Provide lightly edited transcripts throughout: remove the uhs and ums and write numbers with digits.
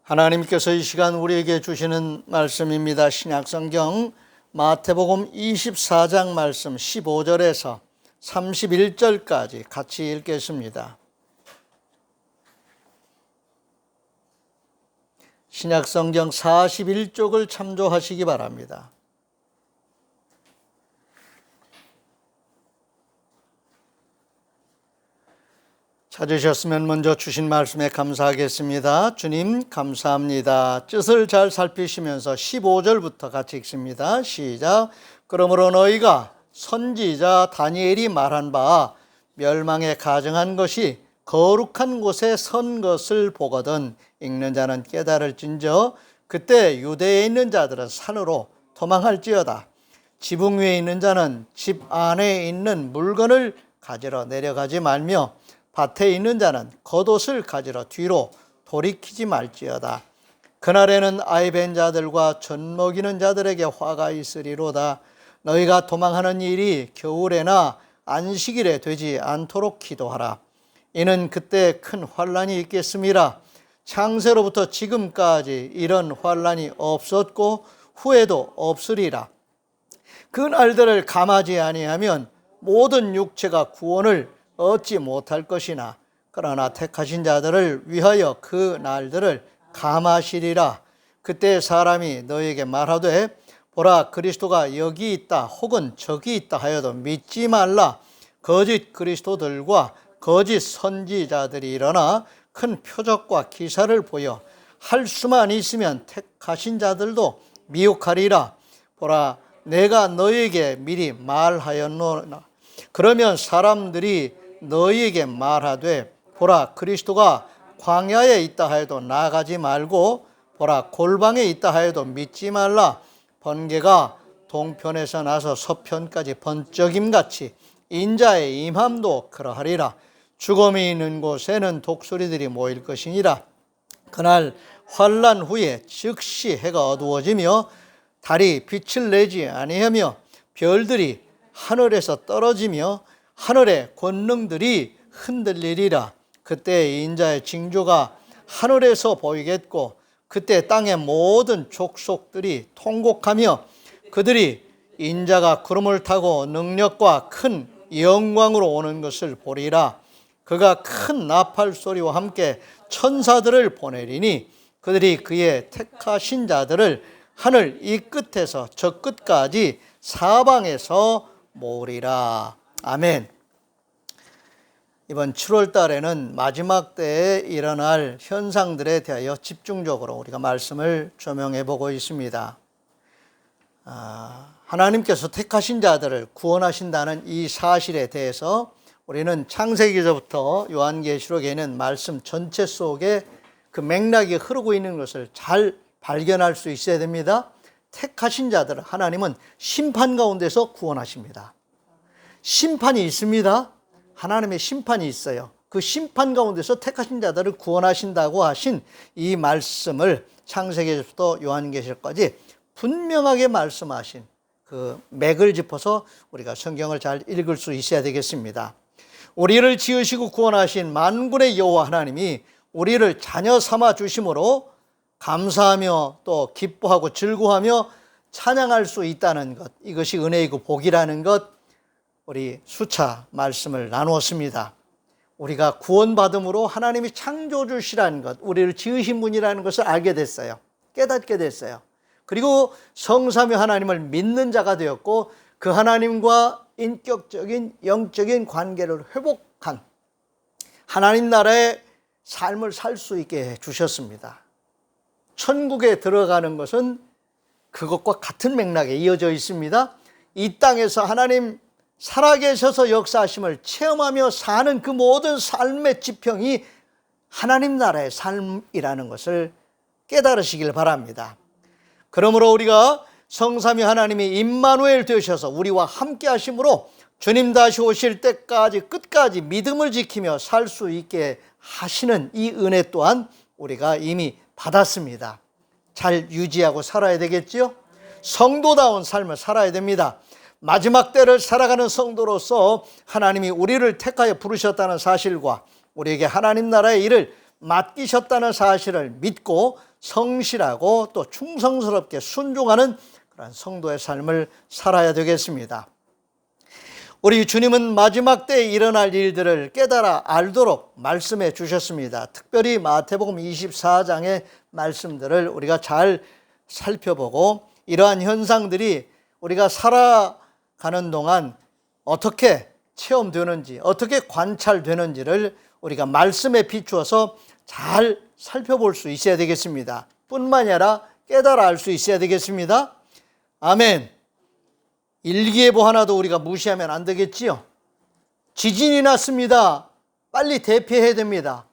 하나님께서 이 시간 우리에게 주시는 말씀입니다. 신약성경 마태복음 24장 말씀 15절에서 31절까지 같이 읽겠습니다. 신약성경 41쪽을 참조하시기 바랍니다. 찾으셨으면 먼저 주신 말씀에 감사하겠습니다. 주님 감사합니다. 뜻을 잘 살피시면서 15절부터 같이 읽습니다. 시작. 그러므로 너희가 선지자 다니엘이 말한 바 멸망에 가증한 것이 거룩한 곳에 선 것을 보거든 읽는 자는 깨달을진저 그때 유대에 있는 자들은 산으로 도망할지어다. 지붕 위에 있는 자는 집 안에 있는 물건을 가지러 내려가지 말며 밭에 있는 자는 겉옷을 가지러 뒤로 돌이키지 말지어다. 그날에는 아이 벤 자들과 젖 먹이는 자들에게 화가 있으리로다. 너희가 도망하는 일이 겨울에나 안식일에 되지 않도록 기도하라. 이는 그때 큰 환란이 있겠음이라. 창세로부터 지금까지 이런 환란이 없었고 후에도 없으리라. 그 날들을 감하지 아니하면 모든 육체가 구원을 얻지 못할 것이나 그러나 택하신 자들을 위하여 그 날들을 감하시리라. 그때 사람이 너에게 말하되 보라 그리스도가 여기 있다 혹은 저기 있다 하여도 믿지 말라. 거짓 그리스도들과 거짓 선지자들이 일어나 큰 표적과 기사를 보여 할 수만 있으면 택하신 자들도 미혹하리라. 보라 내가 너에게 미리 말하였노라. 그러면 사람들이 너희에게 말하되 보라 그리스도가 광야에 있다 하여도 나가지 말고 보라 골방에 있다 하여도 믿지 말라. 번개가 동편에서 나서 서편까지 번쩍임같이 인자의 임함도 그러하리라. 죽음이 있는 곳에는 독수리들이 모일 것이니라. 그날 환난 후에 즉시 해가 어두워지며 달이 빛을 내지 아니하며 별들이 하늘에서 떨어지며 하늘의 권능들이 흔들리리라. 그때 인자의 징조가 하늘에서 보이겠고 그때 땅의 모든 족속들이 통곡하며 그들이 인자가 구름을 타고 능력과 큰 영광으로 오는 것을 보리라. 그가 큰 나팔 소리와 함께 천사들을 보내리니 그들이 그의 택하신 자들을 하늘 이 끝에서 저 끝까지 사방에서 모으리라. 아멘. 이번 7월 달에는 마지막 때에 일어날 현상들에 대하여 집중적으로 우리가 말씀을 조명해 보고 있습니다. 하나님께서 택하신 자들을 구원하신다는 이 사실에 대해서 우리는 창세기서부터 요한계시록에 있는 말씀 전체 속에 그 맥락이 흐르고 있는 것을 잘 발견할 수 있어야 됩니다. 택하신 자들을 하나님은 심판 가운데서 구원하십니다. 심판이 있습니다. 하나님의 심판이 있어요. 그 심판 가운데서 택하신 자들을 구원하신다고 하신 이 말씀을 창세기부터 요한계시록까지 분명하게 말씀하신 그 맥을 짚어서 우리가 성경을 잘 읽을 수 있어야 되겠습니다. 우리를 지으시고 구원하신 만군의 여호와 하나님이 우리를 자녀 삼아 주심으로 감사하며 또 기뻐하고 즐거워하며 찬양할 수 있다는 것, 이것이 은혜이고 복이라는 것, 우리 수차 말씀을 나누었습니다. 우리가 구원받음으로 하나님이 창조주시라는 것, 우리를 지으신 분이라는 것을 알게 됐어요. 깨닫게 됐어요. 그리고 성삼위 하나님을 믿는 자가 되었고 그 하나님과 인격적인 영적인 관계를 회복한 하나님 나라의 삶을 살 수 있게 해주셨습니다. 천국에 들어가는 것은 그것과 같은 맥락에 이어져 있습니다. 이 땅에서 하나님 살아계셔서 역사하심을 체험하며 사는 그 모든 삶의 지평이 하나님 나라의 삶이라는 것을 깨달으시길 바랍니다. 그러므로 우리가 성삼위 하나님이 임마누엘 되셔서 우리와 함께 하심으로 주님 다시 오실 때까지 끝까지 믿음을 지키며 살 수 있게 하시는 이 은혜 또한 우리가 이미 받았습니다. 잘 유지하고 살아야 되겠지요? 성도다운 삶을 살아야 됩니다. 마지막 때를 살아가는 성도로서 하나님이 우리를 택하여 부르셨다는 사실과 우리에게 하나님 나라의 일을 맡기셨다는 사실을 믿고 성실하고 또 충성스럽게 순종하는 그런 성도의 삶을 살아야 되겠습니다. 우리 주님은 마지막 때에 일어날 일들을 깨달아 알도록 말씀해 주셨습니다. 특별히 마태복음 24장의 말씀들을 우리가 잘 살펴보고 이러한 현상들이 우리가 살아가는 동안 어떻게 체험되는지, 어떻게 관찰되는지를 우리가 말씀에 비추어서 잘 살펴볼 수 있어야 되겠습니다. 뿐만이 아니라 깨달아 알 수 있어야 되겠습니다. 아멘. 일기예보 하나도 우리가 무시하면 안 되겠지요. 지진이 났습니다. 빨리 대피해야 됩니다.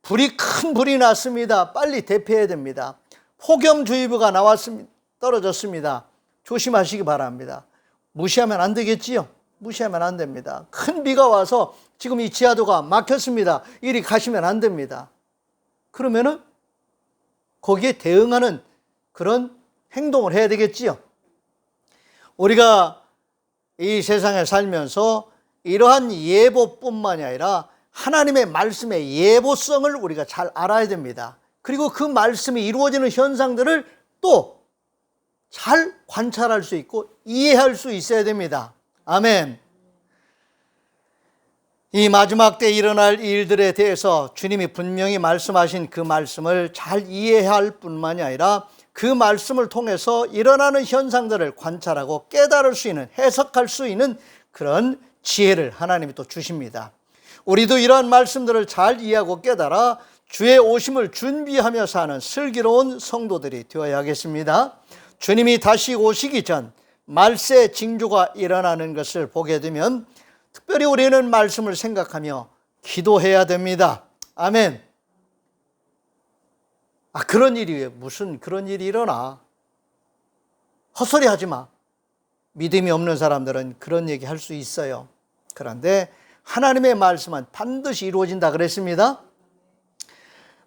큰 불이 났습니다. 빨리 대피해야 됩니다. 폭염주의보가 나왔습니다. 떨어졌습니다. 조심하시기 바랍니다. 무시하면 안 되겠지요. 무시하면 안 됩니다. 큰 비가 와서 지금 이 지하도가 막혔습니다. 이리 가시면 안 됩니다. 그러면은 거기에 대응하는 그런 행동을 해야 되겠지요. 우리가 이 세상에 살면서 이러한 예보뿐만이 아니라 하나님의 말씀의 예보성을 우리가 잘 알아야 됩니다. 그리고 그 말씀이 이루어지는 현상들을 또 잘 관찰할 수 있고 이해할 수 있어야 됩니다. 아멘. 이 마지막 때 일어날 일들에 대해서 주님이 분명히 말씀하신 그 말씀을 잘 이해할 뿐만이 아니라 그 말씀을 통해서 일어나는 현상들을 관찰하고 깨달을 수 있는, 해석할 수 있는 그런 지혜를 하나님이 또 주십니다. 우리도 이러한 말씀들을 잘 이해하고 깨달아 주의 오심을 준비하며 사는 슬기로운 성도들이 되어야겠습니다. 주님이 다시 오시기 전 말세 징조가 일어나는 것을 보게 되면 특별히 우리는 말씀을 생각하며 기도해야 됩니다. 아멘. 그런 일이 왜 무슨 그런 일이 일어나? 헛소리 하지 마. 믿음이 없는 사람들은 그런 얘기 할 수 있어요. 그런데 하나님의 말씀은 반드시 이루어진다 그랬습니다.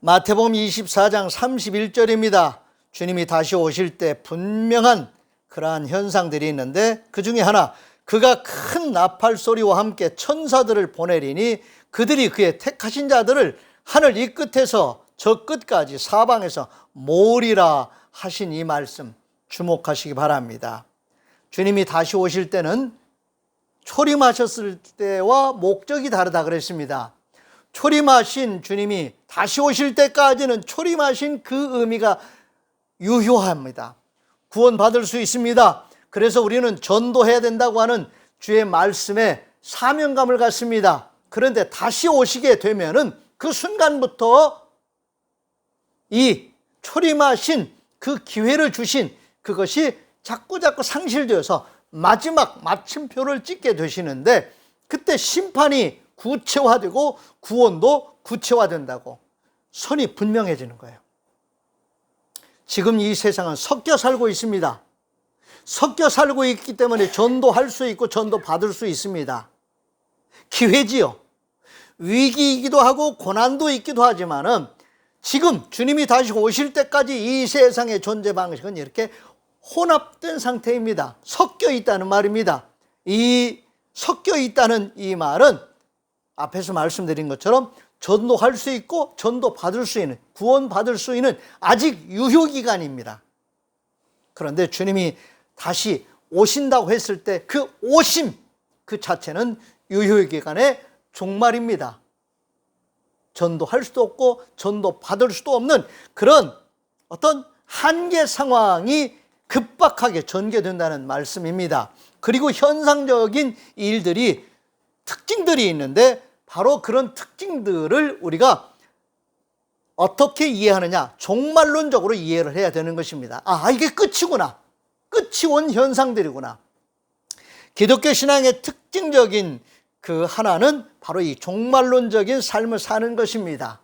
마태복음 24장 31절입니다. 주님이 다시 오실 때 분명한 그러한 현상들이 있는데 그 중에 하나, 그가 큰 나팔 소리와 함께 천사들을 보내리니 그들이 그의 택하신 자들을 하늘 이 끝에서 저 끝까지 사방에서 모으리라 하신 이 말씀 주목하시기 바랍니다. 주님이 다시 오실 때는 초림하셨을 때와 목적이 다르다 그랬습니다. 초림하신 주님이 다시 오실 때까지는 초림하신 그 의미가 유효합니다. 구원받을 수 있습니다. 그래서 우리는 전도해야 된다고 하는 주의 말씀에 사명감을 갖습니다. 그런데 다시 오시게 되면은 그 순간부터 이 초림하신 그 기회를 주신 그것이 자꾸자꾸 상실되어서 마지막 마침표를 찍게 되시는데 그때 심판이 구체화되고 구원도 구체화된다고 선이 분명해지는 거예요. 지금 이 세상은 섞여 살고 있습니다. 섞여 살고 있기 때문에 전도할 수 있고 전도 받을 수 있습니다. 기회지요. 위기이기도 하고 고난도 있기도 하지만은 지금 주님이 다시 오실 때까지 이 세상의 존재 방식은 이렇게 혼합된 상태입니다. 섞여 있다는 말입니다. 이 섞여 있다는 이 말은 앞에서 말씀드린 것처럼 전도할 수 있고 전도 받을 수 있는, 구원 받을 수 있는 아직 유효기간입니다. 그런데 주님이 다시 오신다고 했을 때 그 오심 그 자체는 유효기간의 종말입니다. 전도할 수도 없고 전도 받을 수도 없는 그런 어떤 한계 상황이 급박하게 전개된다는 말씀입니다. 그리고 현상적인 일들이 특징들이 있는데 바로 그런 특징들을 우리가 어떻게 이해하느냐, 종말론적으로 이해를 해야 되는 것입니다. 이게 끝이구나. 끝이 온 현상들이구나. 기독교 신앙의 특징적인 그 하나는 바로 이 종말론적인 삶을 사는 것입니다.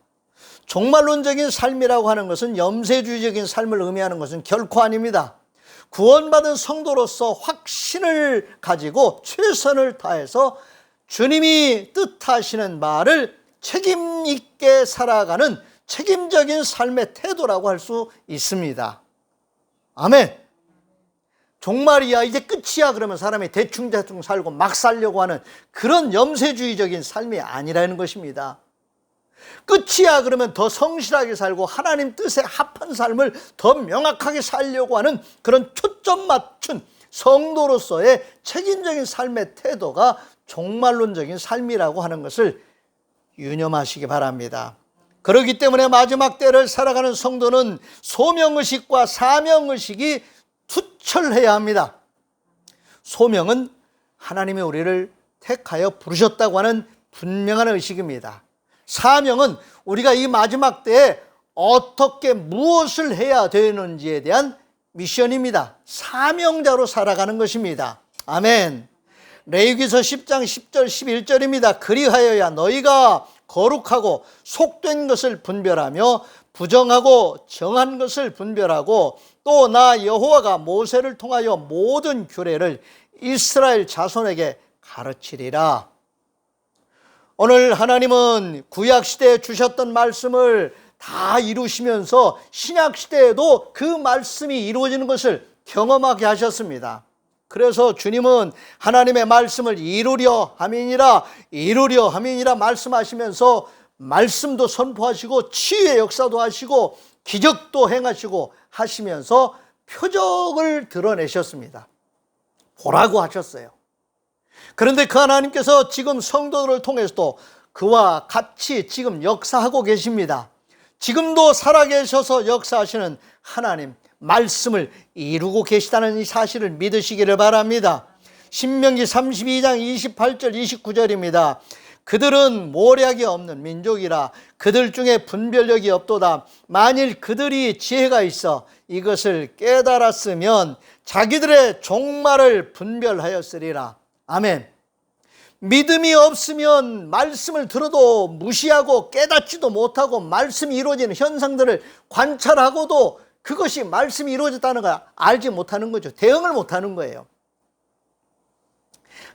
종말론적인 삶이라고 하는 것은 염세주의적인 삶을 의미하는 것은 결코 아닙니다. 구원받은 성도로서 확신을 가지고 최선을 다해서 주님이 뜻하시는 말을 책임 있게 살아가는 책임적인 삶의 태도라고 할 수 있습니다. 아멘. 종말이야, 이제 끝이야 그러면 사람이 대충 살고 막 살려고 하는 그런 염세주의적인 삶이 아니라는 것입니다. 끝이야 그러면 더 성실하게 살고 하나님 뜻에 합한 삶을 더 명확하게 살려고 하는 그런 초점 맞춘 성도로서의 책임적인 삶의 태도가 종말론적인 삶이라고 하는 것을 유념하시기 바랍니다. 그렇기 때문에 마지막 때를 살아가는 성도는 소명의식과 사명의식이 투철해야 합니다. 소명은 하나님이 우리를 택하여 부르셨다고 하는 분명한 의식입니다. 사명은 우리가 이 마지막 때에 어떻게 무엇을 해야 되는지에 대한 미션입니다. 사명자로 살아가는 것입니다. 아멘. 레위기서 10장 10절 11절입니다. 그리하여야 너희가 거룩하고 속된 것을 분별하며 부정하고 정한 것을 분별하고 또 나 여호와가 모세를 통하여 모든 규례를 이스라엘 자손에게 가르치리라. 오늘 하나님은 구약시대에 주셨던 말씀을 다 이루시면서 신약시대에도 그 말씀이 이루어지는 것을 경험하게 하셨습니다. 그래서 주님은 하나님의 말씀을 이루려 함이니라 말씀하시면서 말씀도 선포하시고 치유의 역사도 하시고 기적도 행하시고 하시면서 표적을 드러내셨습니다. 보라고 하셨어요. 그런데 그 하나님께서 지금 성도들을 통해서도 그와 같이 지금 역사하고 계십니다. 지금도 살아계셔서 역사하시는 하나님 말씀을 이루고 계시다는 이 사실을 믿으시기를 바랍니다. 신명기 32장 28절 29절입니다. 그들은 모략이 없는 민족이라 그들 중에 분별력이 없도다. 만일 그들이 지혜가 있어 이것을 깨달았으면 자기들의 종말을 분별하였으리라. 아멘. 믿음이 없으면 말씀을 들어도 무시하고 깨닫지도 못하고 말씀이 이루어지는 현상들을 관찰하고도 그것이 말씀이 이루어졌다는 걸 알지 못하는 거죠. 대응을 못하는 거예요.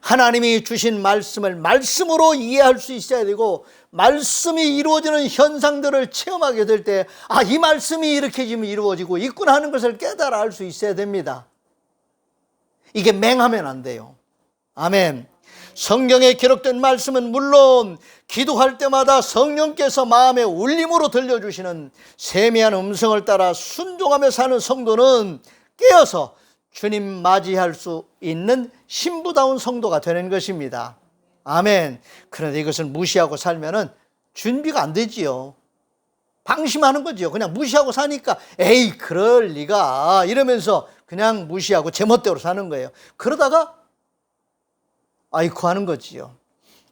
하나님이 주신 말씀을 말씀으로 이해할 수 있어야 되고 말씀이 이루어지는 현상들을 체험하게 될 때 이 말씀이 이렇게 지금 이루어지고 있구나 하는 것을 깨달아 알 수 있어야 됩니다. 이게 맹하면 안 돼요. 아멘. 성경에 기록된 말씀은 물론 기도할 때마다 성령께서 마음의 울림으로 들려주시는 세미한 음성을 따라 순종하며 사는 성도는 깨어서 주님 맞이할 수 있는 신부다운 성도가 되는 것입니다. 아멘. 그런데 이것을 무시하고 살면은 준비가 안 되지요. 방심하는 거지요. 그냥 무시하고 사니까 에이 그럴 리가 이러면서 그냥 무시하고 제멋대로 사는 거예요. 그러다가 아이고 하는 거지요.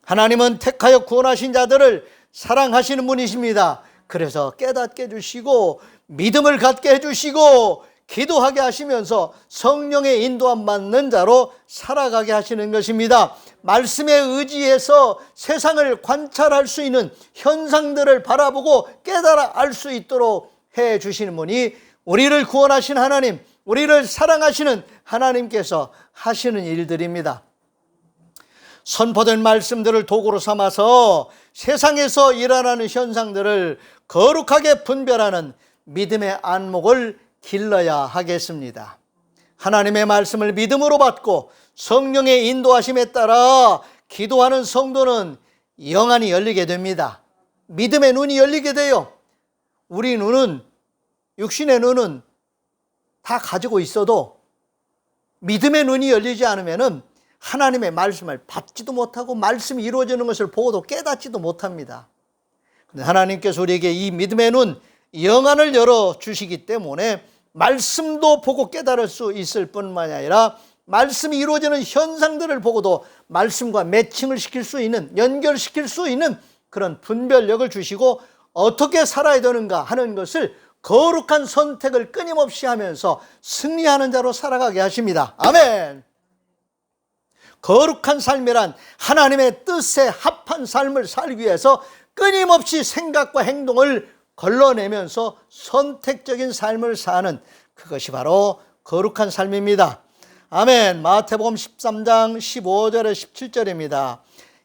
하나님은 택하여 구원하신 자들을 사랑하시는 분이십니다. 그래서 깨닫게 해주시고 믿음을 갖게 해주시고 기도하게 하시면서 성령의 인도함 받는 자로 살아가게 하시는 것입니다. 말씀에 의지해서 세상을 관찰할 수 있는 현상들을 바라보고 깨달아 알 수 있도록 해 주시는 분이 우리를 구원하신 하나님, 우리를 사랑하시는 하나님께서 하시는 일들입니다. 선포된 말씀들을 도구로 삼아서 세상에서 일어나는 현상들을 거룩하게 분별하는 믿음의 안목을 길러야 하겠습니다. 하나님의 말씀을 믿음으로 받고 성령의 인도하심에 따라 기도하는 성도는 영안이 열리게 됩니다. 믿음의 눈이 열리게 돼요. 우리 눈은, 육신의 눈은 다 가지고 있어도 믿음의 눈이 열리지 않으면 하나님의 말씀을 받지도 못하고 말씀이 이루어지는 것을 보고도 깨닫지도 못합니다. 근데 하나님께서 우리에게 이 믿음의 눈, 영안을 열어주시기 때문에 말씀도 보고 깨달을 수 있을 뿐만 아니라 말씀이 이루어지는 현상들을 보고도 말씀과 매칭을 시킬 수 있는, 연결시킬 수 있는 그런 분별력을 주시고 어떻게 살아야 되는가 하는 것을 거룩한 선택을 끊임없이 하면서 승리하는 자로 살아가게 하십니다. 아멘. 거룩한 삶이란 하나님의 뜻에 합한 삶을 살기 위해서 끊임없이 생각과 행동을 걸러내면서 선택적인 삶을 사는 그것이 바로 거룩한 삶입니다. 아멘. 마태복음 13장 15절에 17절입니다.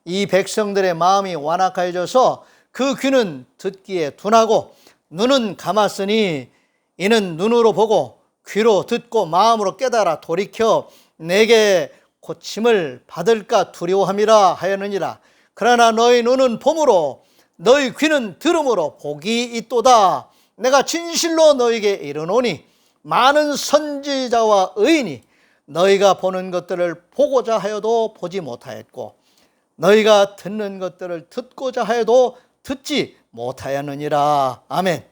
이 백성들의 마음이 완악하여져서 그 귀는 듣기에 둔하고 눈은 감았으니 이는 눈으로 보고 귀로 듣고 마음으로 깨달아 돌이켜 내게 고침을 받을까 두려워함이라 하였느니라. 그러나 너희 눈은 봄으로 너희 귀는 들음으로 복이 있도다. 내가 진실로 너희에게 이르노니 많은 선지자와 의인이 너희가 보는 것들을 보고자 하여도 보지 못하였고 너희가 듣는 것들을 듣고자 하여도 듣지 못하였느니라. 아멘.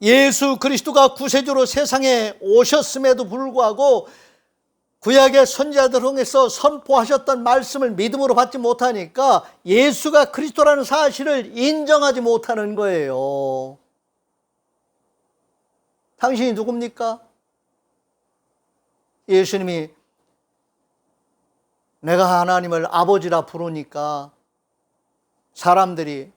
예수 그리스도가 구세주로 세상에 오셨음에도 불구하고 구약의 선지자들 통해서 선포하셨던 말씀을 믿음으로 받지 못하니까 예수가 그리스도라는 사실을 인정하지 못하는 거예요. 당신이 누굽니까? 예수님이 내가 하나님을 아버지라 부르니까 사람들이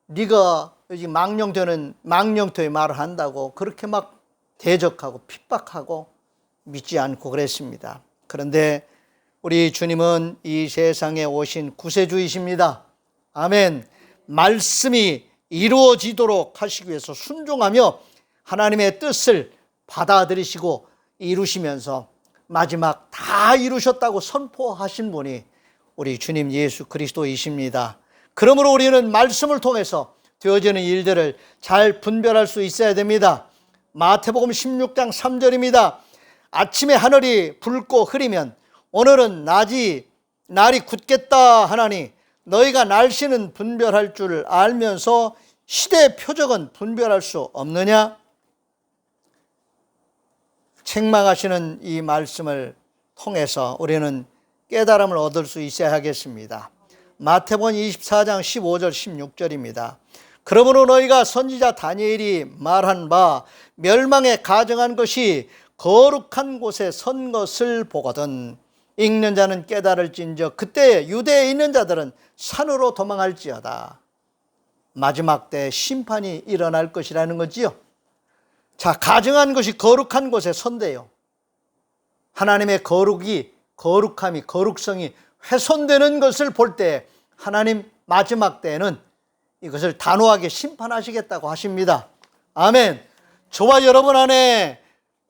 네가 여기 망령되의 말을 한다고 그렇게 막 대적하고 핍박하고 믿지 않고 그랬습니다. 그런데 우리 주님은 이 세상에 오신 구세주이십니다. 아멘. 말씀이 이루어지도록 하시기 위해서 순종하며 하나님의 뜻을 받아들이시고 이루시면서 마지막 다 이루셨다고 선포하신 분이 우리 주님 예수 그리스도이십니다. 그러므로 우리는 말씀을 통해서 되어지는 일들을 잘 분별할 수 있어야 됩니다. 마태복음 16장 3절입니다. 아침에 하늘이 붉고 흐리면 오늘은 날이 굳겠다 하나니 너희가 날씨는 분별할 줄 알면서 시대의 표적은 분별할 수 없느냐? 책망하시는 이 말씀을 통해서 우리는 깨달음을 얻을 수 있어야 하겠습니다. 마태복음 24장 15절 16절입니다. 그러므로 너희가 선지자 다니엘이 말한 바 멸망에 가정한 것이 거룩한 곳에 선 것을 보거든 읽는 자는 깨달을진저 그때 유대에 있는 자들은 산으로 도망할지어다. 마지막 때 심판이 일어날 것이라는 거지요. 자, 가정한 것이 거룩한 곳에 선대요. 하나님의 거룩함이 거룩성이 훼손되는 것을 볼 때 하나님 마지막 때에는 이것을 단호하게 심판하시겠다고 하십니다. 아멘. 저와 여러분 안에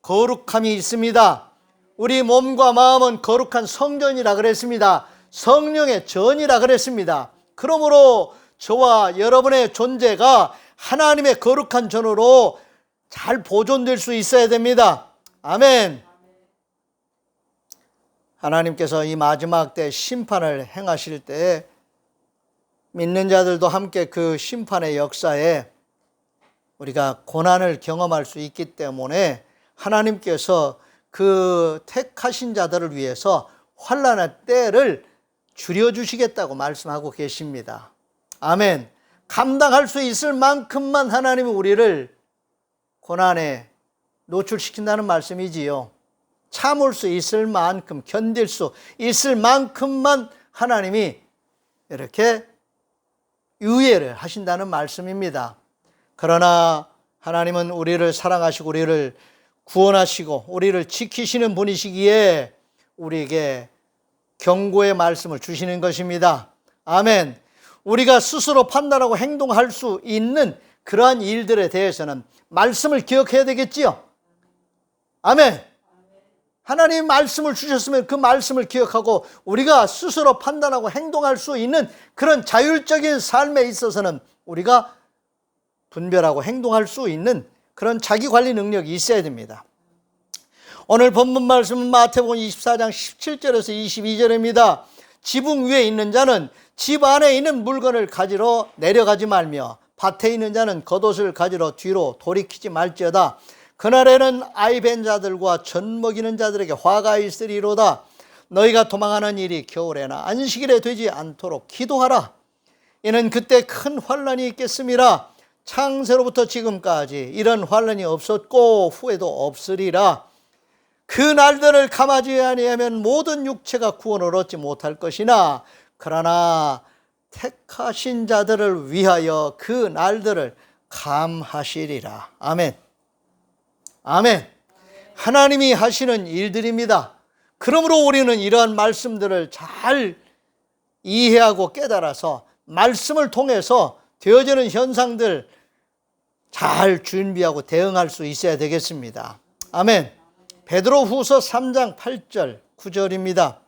거룩함이 있습니다. 우리 몸과 마음은 거룩한 성전이라 그랬습니다. 성령의 전이라 그랬습니다. 그러므로 저와 여러분의 존재가 하나님의 거룩한 전으로 잘 보존될 수 있어야 됩니다. 아멘. 하나님께서 이 마지막 때 심판을 행하실 때 믿는 자들도 함께 그 심판의 역사에 우리가 고난을 경험할 수 있기 때문에 하나님께서 그 택하신 자들을 위해서 환난의 때를 줄여주시겠다고 말씀하고 계십니다. 아멘. 감당할 수 있을 만큼만 하나님이 우리를 고난에 노출시킨다는 말씀이지요. 참을 수 있을 만큼, 견딜 수 있을 만큼만 하나님이 이렇게 유예를 하신다는 말씀입니다. 그러나 하나님은 우리를 사랑하시고 우리를 구원하시고 우리를 지키시는 분이시기에 우리에게 경고의 말씀을 주시는 것입니다. 아멘. 우리가 스스로 판단하고 행동할 수 있는 그러한 일들에 대해서는 말씀을 기억해야 되겠지요. 아멘. 하나님 말씀을 주셨으면 그 말씀을 기억하고 우리가 스스로 판단하고 행동할 수 있는 그런 자율적인 삶에 있어서는 우리가 분별하고 행동할 수 있는 그런 자기관리 능력이 있어야 됩니다. 오늘 본문 말씀은 마태복음 24장 17절에서 22절입니다. 지붕 위에 있는 자는 집 안에 있는 물건을 가지러 내려가지 말며 밭에 있는 자는 겉옷을 가지러 뒤로 돌이키지 말지어다. 그날에는 아이 벤 자들과 젖 먹이는 자들에게 화가 있으리로다. 너희가 도망하는 일이 겨울에나 안식일에 되지 않도록 기도하라. 이는 그때 큰 환난이 있겠음이라. 창세로부터 지금까지 이런 환난이 없었고 후에도 없으리라. 그 날들을 감하지 아니하면 모든 육체가 구원을 얻지 못할 것이나 그러나 택하신 자들을 위하여 그 날들을 감하시리라. 아멘. 아멘. 하나님이 하시는 일들입니다. 그러므로 우리는 이러한 말씀들을 잘 이해하고 깨달아서 말씀을 통해서 되어지는 현상들 잘 준비하고 대응할 수 있어야 되겠습니다. 아멘. 베드로후서 3장 8절 9절입니다.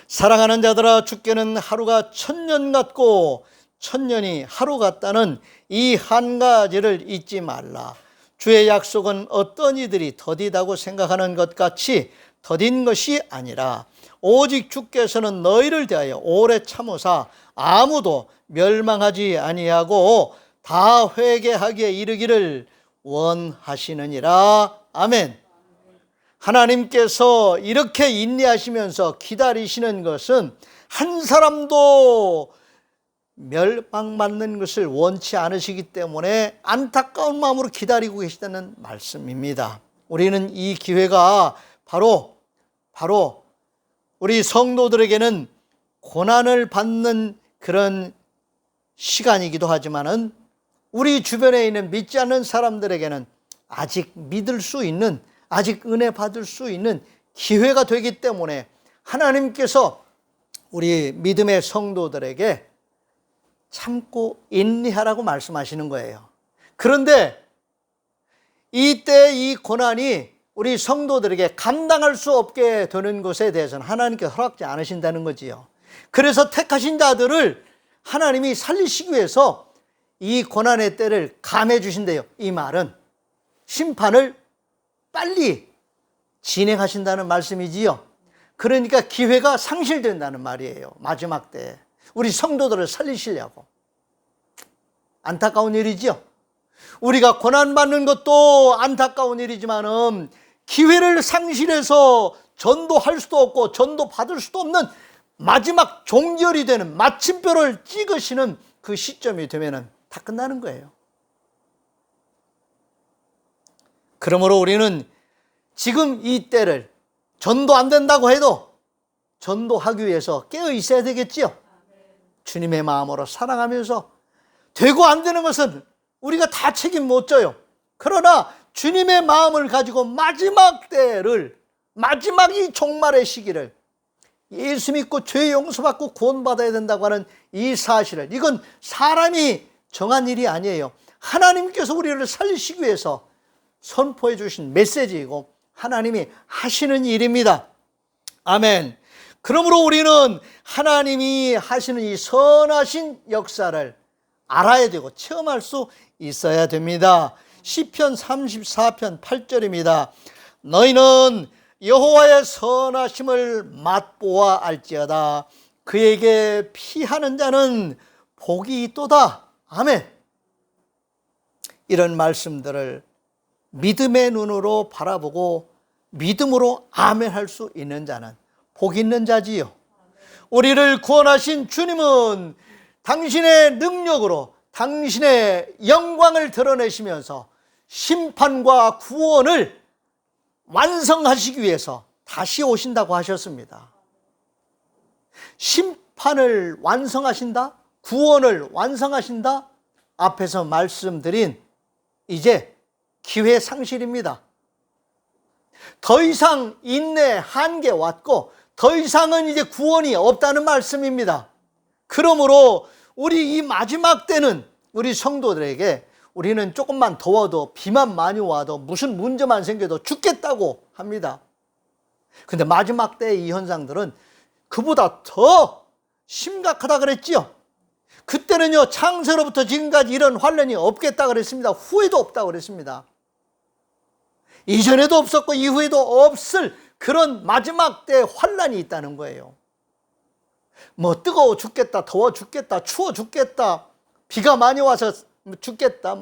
사랑하는 자들아, 주께는 하루가 1000년 같고 천년이 하루 같다는 이 한 가지를 잊지 말라. 주의 약속은 어떤 이들이 더디다고 생각하는 것 같이 더딘 것이 아니라 오직 주께서는 너희를 대하여 오래 참으사 아무도 멸망하지 아니하고 다 회개하기에 이르기를 원하시느니라. 아멘. 하나님께서 이렇게 인내하시면서 기다리시는 것은 한 사람도 멸망받는 것을 원치 않으시기 때문에 안타까운 마음으로 기다리고 계시다는 말씀입니다. 우리는 이 기회가 바로 우리 성도들에게는 고난을 받는 그런 시간이기도 하지만은 우리 주변에 있는 믿지 않는 사람들에게는 아직 믿을 수 있는, 아직 은혜 받을 수 있는 기회가 되기 때문에 하나님께서 우리 믿음의 성도들에게 참고 인내하라고 말씀하시는 거예요. 그런데 이때 이 고난이 우리 성도들에게 감당할 수 없게 되는 것에 대해서는 하나님께서 허락지 않으신다는 거지요. 그래서 택하신 자들을 하나님이 살리시기 위해서 이 고난의 때를 감해 주신대요. 이 말은 심판을 빨리 진행하신다는 말씀이지요. 그러니까 기회가 상실된다는 말이에요. 마지막 때에 우리 성도들을 살리시려고. 안타까운 일이지요. 우리가 고난받는 것도 안타까운 일이지만은 기회를 상실해서 전도할 수도 없고 전도 받을 수도 없는 마지막 종결이 되는 마침표를 찍으시는 그 시점이 되면은 다 끝나는 거예요. 그러므로 우리는 지금 이 때를 전도 안 된다고 해도 전도하기 위해서 깨어 있어야 되겠지요. 주님의 마음으로 사랑하면서 되고 안 되는 것은 우리가 다 책임 못 져요. 그러나 주님의 마음을 가지고 마지막 때를, 마지막 이 종말의 시기를 예수 믿고 죄 용서받고 구원받아야 된다고 하는 이 사실을, 이건 사람이 정한 일이 아니에요. 하나님께서 우리를 살리시기 위해서 선포해 주신 메시지이고 하나님이 하시는 일입니다. 아멘. 그러므로 우리는 하나님이 하시는 이 선하신 역사를 알아야 되고 체험할 수 있어야 됩니다. 시편 34편 8절입니다. 너희는 여호와의 선하심을 맛보아 알지어다. 그에게 피하는 자는 복이 있도다. 아멘. 이런 말씀들을 믿음의 눈으로 바라보고 믿음으로 아멘할 수 있는 자는 복 있는 자지요. 우리를 구원하신 주님은 당신의 능력으로 당신의 영광을 드러내시면서 심판과 구원을 완성하시기 위해서 다시 오신다고 하셨습니다. 심판을 완성하신다? 구원을 완성하신다? 앞에서 말씀드린 이제 기회 상실입니다. 더 이상 인내 한계 왔고 더 이상은 이제 구원이 없다는 말씀입니다. 그러므로 우리 이 마지막 때는 우리 성도들에게 우리는 조금만 더워도 비만 많이 와도 무슨 문제만 생겨도 죽겠다고 합니다. 근데 마지막 때의 이 현상들은 그보다 더 심각하다 그랬지요. 그때는요 창세로부터 지금까지 이런 환난이 없겠다 그랬습니다. 후에도 없다고 그랬습니다. 이전에도 없었고 이후에도 없을 그런 마지막 때 환난이 있다는 거예요. 뭐 뜨거워 죽겠다, 더워 죽겠다, 추워 죽겠다, 비가 많이 와서 죽겠다,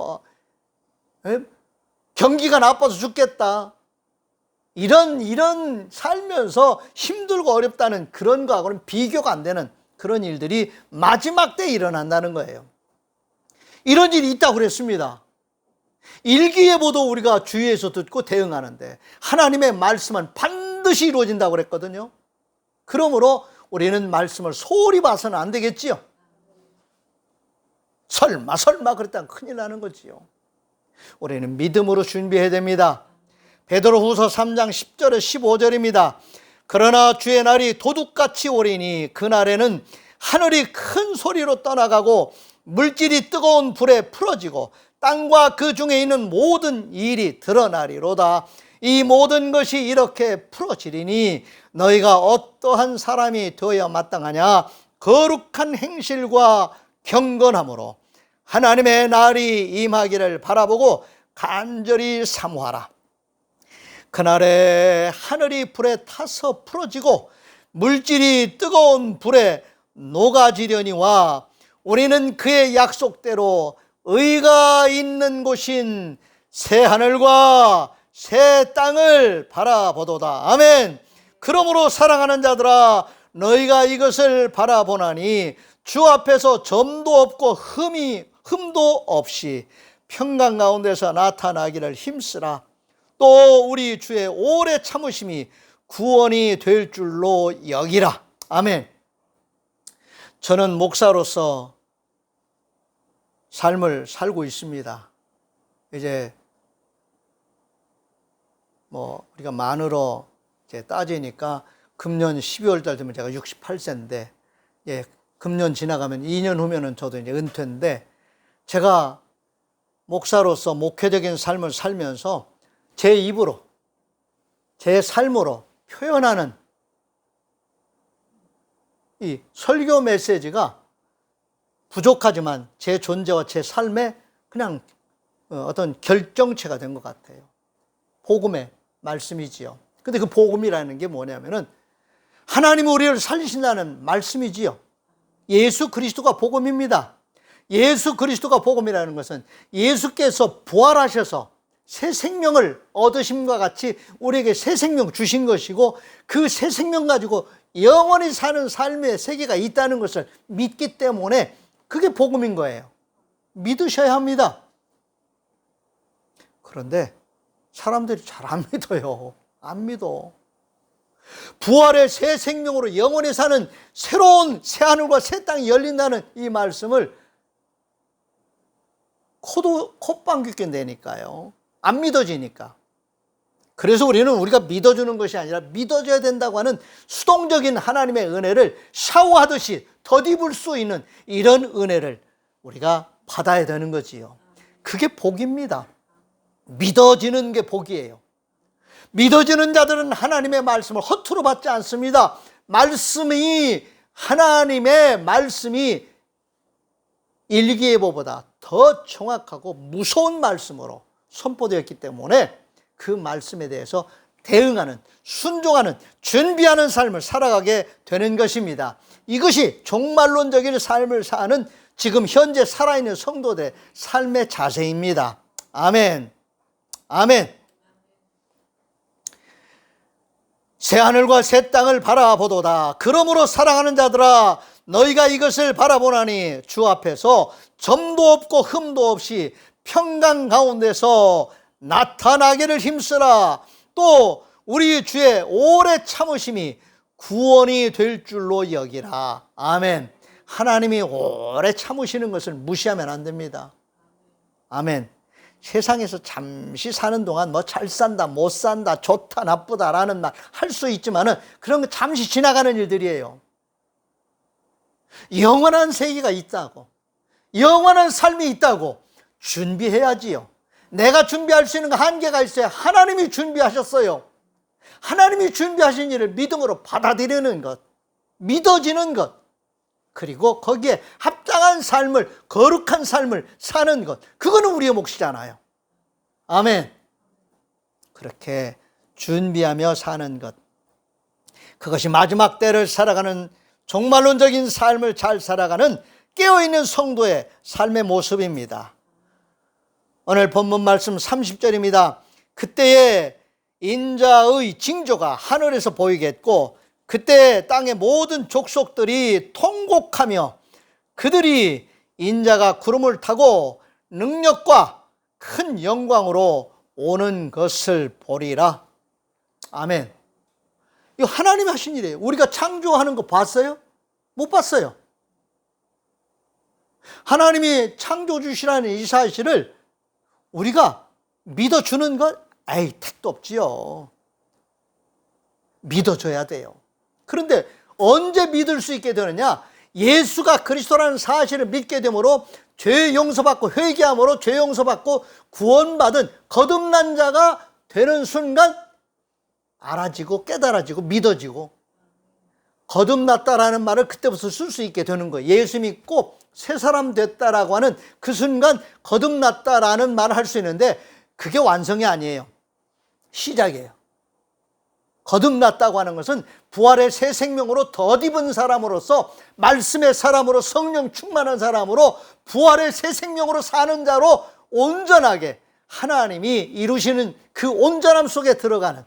경기가 나빠서 죽겠다, 이런 살면서 힘들고 어렵다는 그런 거하고는 비교가 안 되는 그런 일들이 마지막 때 일어난다는 거예요. 이런 일이 있다고 그랬습니다. 일기예보도 우리가 주위에서 듣고 대응하는데 하나님의 말씀은 반드시 이루어진다고 그랬거든요. 그러므로 우리는 말씀을 소홀히 봐서는 안 되겠지요. 설마 그랬다면 큰일 나는 거지요. 우리는 믿음으로 준비해야 됩니다. 베드로후서 3장 10절에 15절입니다. 그러나 주의 날이 도둑같이 오리니 그날에는 하늘이 큰 소리로 떠나가고 물질이 뜨거운 불에 풀어지고 땅과 그 중에 있는 모든 일이 드러나리로다. 이 모든 것이 이렇게 풀어지리니 너희가 어떠한 사람이 되어야 마땅하냐? 거룩한 행실과 경건함으로 하나님의 날이 임하기를 바라보고 간절히 사모하라. 그날에 하늘이 불에 타서 풀어지고 물질이 뜨거운 불에 녹아지려니와 우리는 그의 약속대로 의가 있는 곳인 새 하늘과 새 땅을 바라보도다. 아멘. 그러므로 사랑하는 자들아, 너희가 이것을 바라보나니 주 앞에서 점도 없고 흠도 없이 평강 가운데서 나타나기를 힘쓰라. 또 우리 주의 오래 참으심이 구원이 될 줄로 여기라. 아멘. 저는 목사로서 삶을 살고 있습니다. 이제 우리가 만으로 이제 따지니까 금년 12월 달 되면 제가 68세인데, 예, 금년 지나가면 2년 후면은 저도 이제 은퇴인데, 제가 목사로서 목회적인 삶을 살면서 제 입으로, 제 삶으로 표현하는 이 설교 메시지가 부족하지만 제 존재와 제 삶에 그냥 어떤 결정체가 된 것 같아요. 복음의 말씀이지요. 근데 그 복음이라는 게 뭐냐면은 하나님이 우리를 살리신다는 말씀이지요. 예수 그리스도가 복음입니다. 예수 그리스도가 복음이라는 것은 예수께서 부활하셔서 새 생명을 얻으심과 같이 우리에게 새 생명 주신 것이고, 그 새 생명 가지고 영원히 사는 삶의 세계가 있다는 것을 믿기 때문에 그게 복음인 거예요. 믿으셔야 합니다. 그런데 사람들이 잘 안 믿어요. 안 믿어. 부활의 새 생명으로 영원히 사는 새로운 새 하늘과 새 땅이 열린다는 이 말씀을 콧방귀 껴 내니까요. 안 믿어지니까. 그래서 우리가 믿어주는 것이 아니라 믿어줘야 된다고 하는 수동적인 하나님의 은혜를 샤워하듯이 덧입을 수 있는 이런 은혜를 우리가 받아야 되는 거지요. 그게 복입니다. 믿어지는 게 복이에요. 믿어지는 자들은 하나님의 말씀을 허투루 받지 않습니다. 하나님의 말씀이 일기예보보다 더 정확하고 무서운 말씀으로 선포되었기 때문에 그 말씀에 대해서 대응하는, 순종하는, 준비하는 삶을 살아가게 되는 것입니다. 이것이 종말론적인 삶을 사는 지금 현재 살아있는 성도들의 삶의 자세입니다. 아멘. 아멘. 새하늘과 새 땅을 바라보도다. 그러므로 사랑하는 자들아, 너희가 이것을 바라보나니 주 앞에서 점도 없고 흠도 없이 평강 가운데서 나타나기를 힘쓰라. 또 우리 주의 오래 참으심이 구원이 될 줄로 여기라. 아멘. 하나님이 오래 참으시는 것을 무시하면 안 됩니다. 아멘. 세상에서 잠시 사는 동안 잘 산다, 못 산다, 좋다, 나쁘다라는 말 할 수 있지만은 그런 거 잠시 지나가는 일들이에요. 영원한 세계가 있다고, 영원한 삶이 있다고 준비해야지요. 내가 준비할 수 있는 한계가 있어요. 하나님이 준비하셨어요. 하나님이 준비하신 일을 믿음으로 받아들이는 것, 믿어지는 것, 그리고 거기에 합당한 삶을, 거룩한 삶을 사는 것, 그거는 우리의 몫이잖아요. 아멘. 그렇게 준비하며 사는 것, 그것이 마지막 때를 살아가는 종말론적인 삶을 잘 살아가는 깨어있는 성도의 삶의 모습입니다. 오늘 본문 말씀 30절입니다. 그때에 인자의 징조가 하늘에서 보이겠고 그때 땅의 모든 족속들이 통곡하며 그들이 인자가 구름을 타고 능력과 큰 영광으로 오는 것을 보리라. 아멘. 이거 하나님이 하신 일이에요. 우리가 창조하는 거 봤어요? 못 봤어요. 하나님이 창조주시라는 이 사실을 우리가 믿어주는 것? 에이, 택도 없지요. 믿어줘야 돼요. 그런데 언제 믿을 수 있게 되느냐? 예수가 그리스도라는 사실을 믿게 되므로 죄 용서받고 회개함으로 죄 용서받고 구원받은 거듭난 자가 되는 순간 알아지고 깨달아지고 믿어지고, 거듭났다라는 말을 그때부터 쓸 수 있게 되는 거예요. 예수 믿고 새 사람 됐다라고 하는 그 순간 거듭났다라는 말을 할 수 있는데 그게 완성이 아니에요. 시작이에요. 거듭났다고 하는 것은 부활의 새 생명으로 덧입은 사람으로서 말씀의 사람으로 성령 충만한 사람으로 부활의 새 생명으로 사는 자로 온전하게 하나님이 이루시는 그 온전함 속에 들어가는,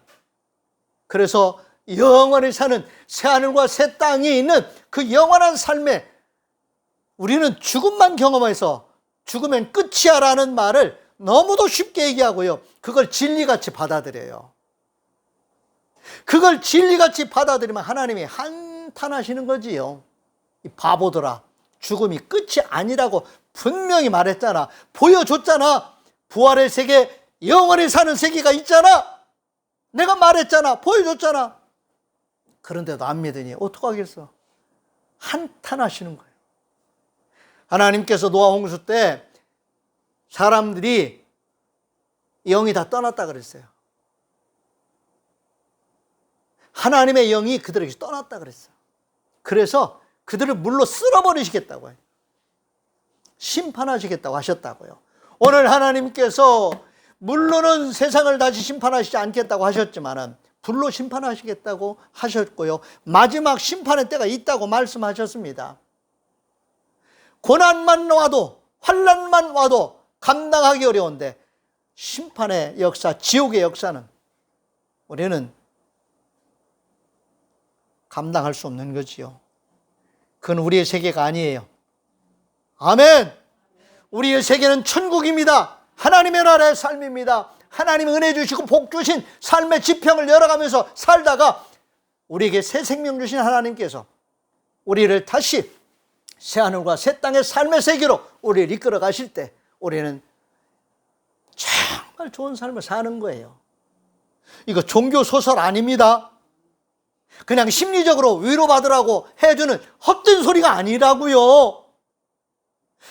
그래서 영원히 사는 새하늘과 새 땅이 있는 그 영원한 삶에 우리는 죽음만 경험해서 죽으면 끝이야 라는 말을 너무도 쉽게 얘기하고요, 그걸 진리같이 받아들여요. 그걸 진리같이 받아들이면 하나님이 한탄하시는 거지요. 이 바보들아, 죽음이 끝이 아니라고 분명히 말했잖아. 보여줬잖아. 부활의 세계, 영원히 사는 세계가 있잖아. 내가 말했잖아. 보여줬잖아. 그런데도 안 믿으니 어떡하겠어. 한탄하시는 거예요. 하나님께서 노아 홍수 때 사람들이 영이 다 떠났다 그랬어요. 하나님의 영이 그들에게 떠났다 그랬어요. 그래서 그들을 물로 쓸어버리시겠다고 해요. 심판하시겠다고 하셨다고요. 오늘 하나님께서 물로는 세상을 다시 심판하시지 않겠다고 하셨지만 불로 심판하시겠다고 하셨고요, 마지막 심판의 때가 있다고 말씀하셨습니다. 고난만 와도, 환난만 와도 감당하기 어려운데 심판의 역사, 지옥의 역사는 우리는 감당할 수 없는 거지요. 그건 우리의 세계가 아니에요. 아멘. 우리의 세계는 천국입니다. 하나님의 나라의 삶입니다. 하나님이 은혜 주시고 복 주신 삶의 지평을 열어가면서 살다가 우리에게 새 생명 주신 하나님께서 우리를 다시 새하늘과 새 땅의 삶의 세계로 우리를 이끌어 가실 때 우리는 정말 좋은 삶을 사는 거예요. 이거 종교 소설 아닙니다. 그냥 심리적으로 위로받으라고 해주는 헛된 소리가 아니라고요.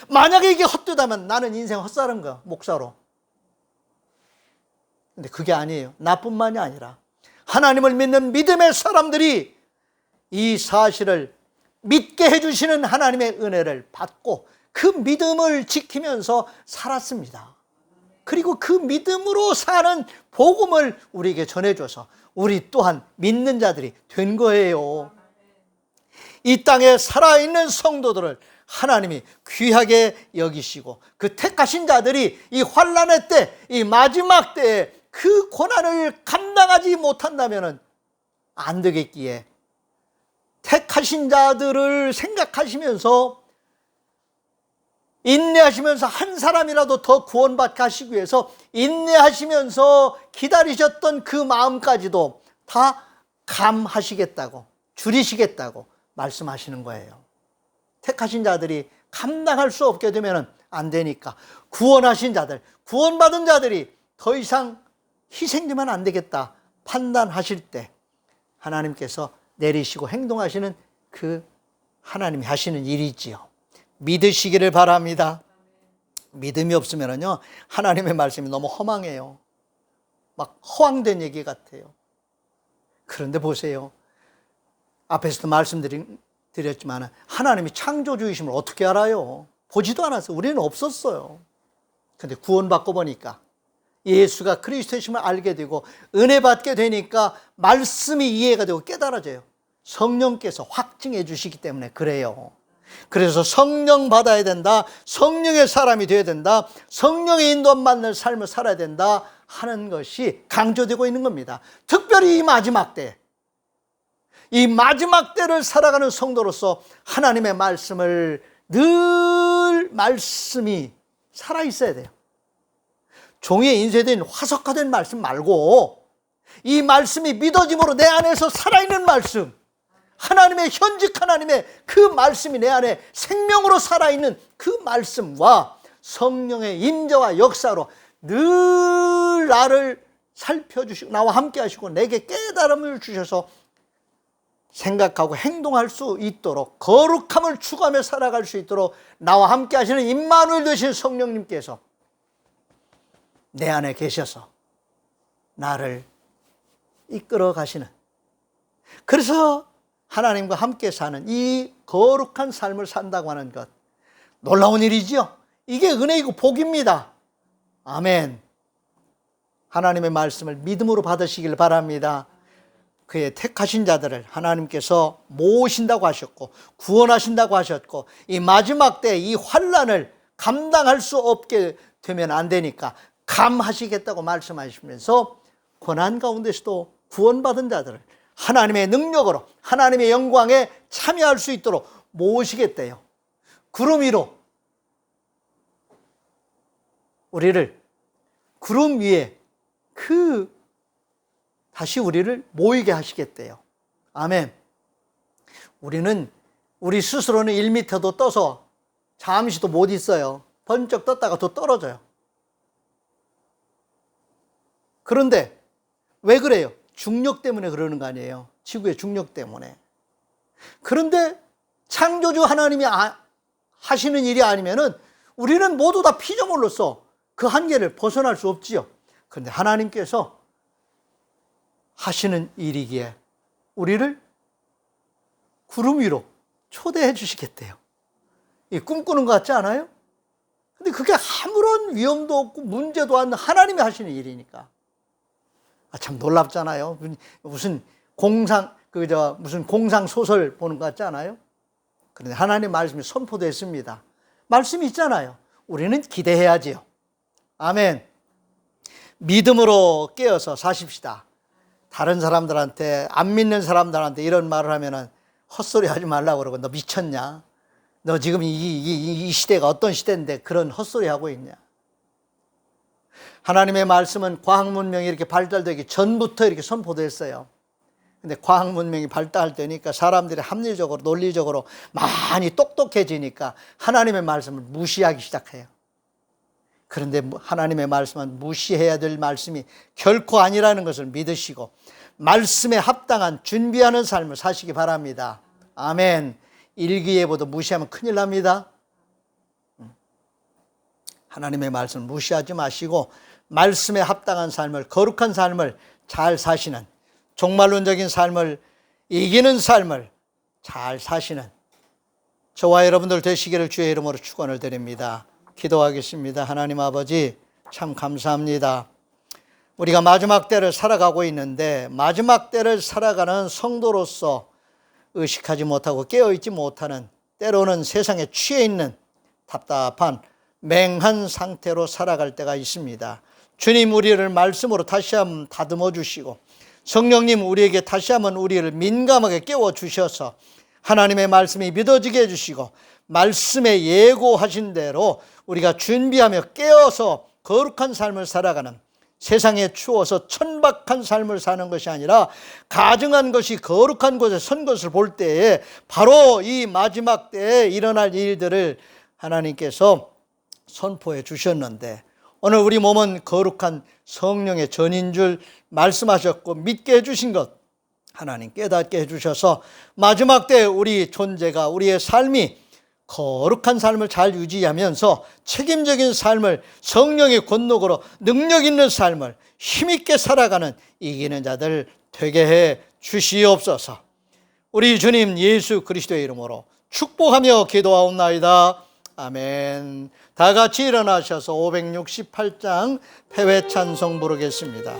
만약에 이게 헛되다면 나는 인생 헛살은 거야, 목사로. 근데 그게 아니에요. 나뿐만이 아니라 하나님을 믿는 믿음의 사람들이 이 사실을 믿게 해주시는 하나님의 은혜를 받고 그 믿음을 지키면서 살았습니다. 그리고 그 믿음으로 사는 복음을 우리에게 전해줘서 우리 또한 믿는 자들이 된 거예요. 이 땅에 살아있는 성도들을 하나님이 귀하게 여기시고 그 택하신 자들이 이 환난의 때, 이 마지막 때에 그 고난을 감당하지 못한다면 안 되겠기에 택하신 자들을 생각하시면서 인내하시면서 한 사람이라도 더 구원받게 하시기 위해서 인내하시면서 기다리셨던 그 마음까지도 다 감하시겠다고, 줄이시겠다고 말씀하시는 거예요. 택하신 자들이 감당할 수 없게 되면 안 되니까 구원하신 자들, 구원받은 자들이 더 이상 희생되면 안 되겠다 판단하실 때 하나님께서 내리시고 행동하시는 그 하나님이 하시는 일이지요. 믿으시기를 바랍니다. 믿음이 없으면요 하나님의 말씀이 너무 허망해요. 막 허황된 얘기 같아요. 그런데 보세요. 앞에서도 말씀드렸지만 하나님이 창조주이심을 어떻게 알아요? 보지도 않았어요. 우리는 없었어요. 그런데 구원받고 보니까 예수가 그리스도이심을 알게 되고 은혜 받게 되니까 말씀이 이해가 되고 깨달아져요. 성령께서 확증해 주시기 때문에 그래요. 그래서 성령 받아야 된다, 성령의 사람이 되어야 된다, 성령의 인도함 받는 삶을 살아야 된다 하는 것이 강조되고 있는 겁니다. 특별히 이 마지막 때, 이 마지막 때를 살아가는 성도로서 하나님의 말씀을 늘 말씀이 살아있어야 돼요. 종이에 인쇄된 화석화된 말씀 말고 이 말씀이 믿어짐으로 내 안에서 살아있는 말씀, 하나님의 현직 하나님의 그 말씀이 내 안에 생명으로 살아있는 그 말씀과 성령의 임재와 역사로 늘 나를 살펴주시고 나와 함께 하시고 내게 깨달음을 주셔서 생각하고 행동할 수 있도록 거룩함을 추구하며 살아갈 수 있도록 나와 함께 하시는 임마누엘 되신 성령님께서 내 안에 계셔서 나를 이끌어 가시는, 그래서 하나님과 함께 사는 이 거룩한 삶을 산다고 하는 것, 놀라운 일이지요. 이게 은혜이고 복입니다. 아멘. 하나님의 말씀을 믿음으로 받으시길 바랍니다. 그의 택하신 자들을 하나님께서 모으신다고 하셨고 구원하신다고 하셨고 이 마지막 때 이 환난을 감당할 수 없게 되면 안 되니까 감하시겠다고 말씀하시면서 고난 가운데서도 구원받은 자들을 하나님의 능력으로 하나님의 영광에 참여할 수 있도록 모으시겠대요. 구름 위로 우리를 구름 위에 다시 우리를 모이게 하시겠대요. 아멘. 우리 스스로는 1m도 떠서 잠시도 못 있어요. 번쩍 떴다가 또 떨어져요. 그런데 왜 그래요? 중력 때문에 그러는 거 아니에요? 지구의 중력 때문에. 그런데 창조주 하나님이 하시는 일이 아니면은 우리는 모두 다 피조물로서 그 한계를 벗어날 수 없지요. 그런데 하나님께서 하시는 일이기에 우리를 구름 위로 초대해 주시겠대요. 이 꿈꾸는 것 같지 않아요? 근데 그게 아무런 위험도 없고 문제도 않는 하나님이 하시는 일이니까. 참 놀랍잖아요. 무슨 공상 소설 보는 것 같지 않아요? 그런데 하나님 말씀이 선포됐습니다. 말씀이 있잖아요. 우리는 기대해야지요. 아멘. 믿음으로 깨어서 사십시다. 다른 사람들한테, 안 믿는 사람들한테 이런 말을 하면은 헛소리 하지 말라고 그러고, 너 미쳤냐? 너 지금 이 시대가 어떤 시대인데 그런 헛소리 하고 있냐? 하나님의 말씀은 과학 문명이 이렇게 발달되기 전부터 이렇게 선포됐어요. 근데 과학 문명이 발달되니까 사람들이 합리적으로, 논리적으로 많이 똑똑해지니까 하나님의 말씀을 무시하기 시작해요. 그런데 하나님의 말씀은 무시해야 될 말씀이 결코 아니라는 것을 믿으시고 말씀에 합당한 준비하는 삶을 사시기 바랍니다. 아멘. 일기예보도 무시하면 큰일 납니다. 하나님의 말씀을 무시하지 마시고 말씀에 합당한 삶을, 거룩한 삶을 잘 사시는, 종말론적인 삶을 이기는 삶을 잘 사시는 저와 여러분들 되시기를 주의 이름으로 축원을 드립니다. 기도하겠습니다. 하나님 아버지, 참 감사합니다. 우리가 마지막 때를 살아가고 있는데 마지막 때를 살아가는 성도로서 의식하지 못하고 깨어있지 못하는, 때로는 세상에 취해 있는 답답한 맹한 상태로 살아갈 때가 있습니다. 주님, 우리를 말씀으로 다시 한번 다듬어 주시고 성령님, 우리에게 다시 한번 우리를 민감하게 깨워 주셔서 하나님의 말씀이 믿어지게 해주시고 말씀에 예고하신 대로 우리가 준비하며 깨어서 거룩한 삶을 살아가는, 세상에 추워서 천박한 삶을 사는 것이 아니라 가증한 것이 거룩한 곳에 선 것을 볼 때에 바로 이 마지막 때에 일어날 일들을 하나님께서 선포해 주셨는데, 오늘 우리 몸은 거룩한 성령의 전인 줄 말씀하셨고 믿게 해주신 것 하나님 깨닫게 해주셔서 마지막 때 우리 존재가, 우리의 삶이 거룩한 삶을 잘 유지하면서 책임적인 삶을, 성령의 권능으로 능력 있는 삶을 힘있게 살아가는 이기는 자들 되게 해 주시옵소서. 우리 주님 예수 그리스도의 이름으로 축복하며 기도하옵나이다. 아멘. 다 같이 일어나셔서 568장 패회 찬송 부르겠습니다.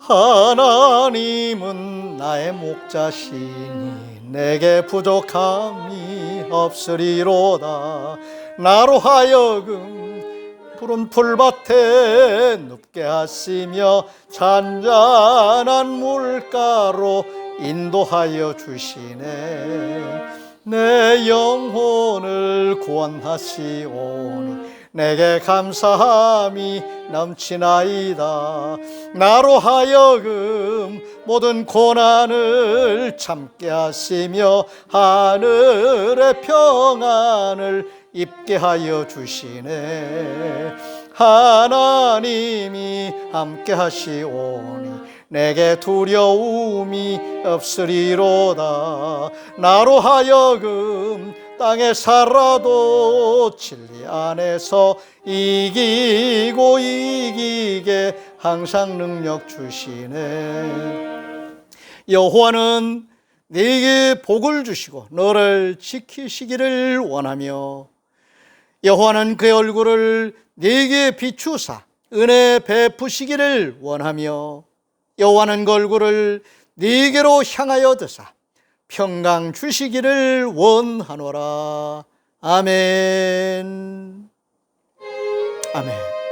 하나님은 나의 목자시니 내게 부족함이 없으리로다. 나로 하여금 푸른 풀밭에 눕게 하시며 잔잔한 물가로 인도하여 주시네. 내 영혼을 구원하시오니 내게 감사함이 넘치나이다. 나로 하여금 모든 고난을 참게 하시며 하늘의 평안을 입게 하여 주시네. 하나님이 함께 하시오니 내게 두려움이 없으리로다. 나로 하여금 땅에 살아도 진리 안에서 이기고 이기게 항상 능력 주시네. 여호와는 네게 복을 주시고 너를 지키시기를 원하며, 여호와는 그의 얼굴을 네게 비추사 은혜 베푸시기를 원하며, 여호와는 그 얼굴을 네게로 향하여 드사 평강 주시기를 원하노라. 아멘. 아멘.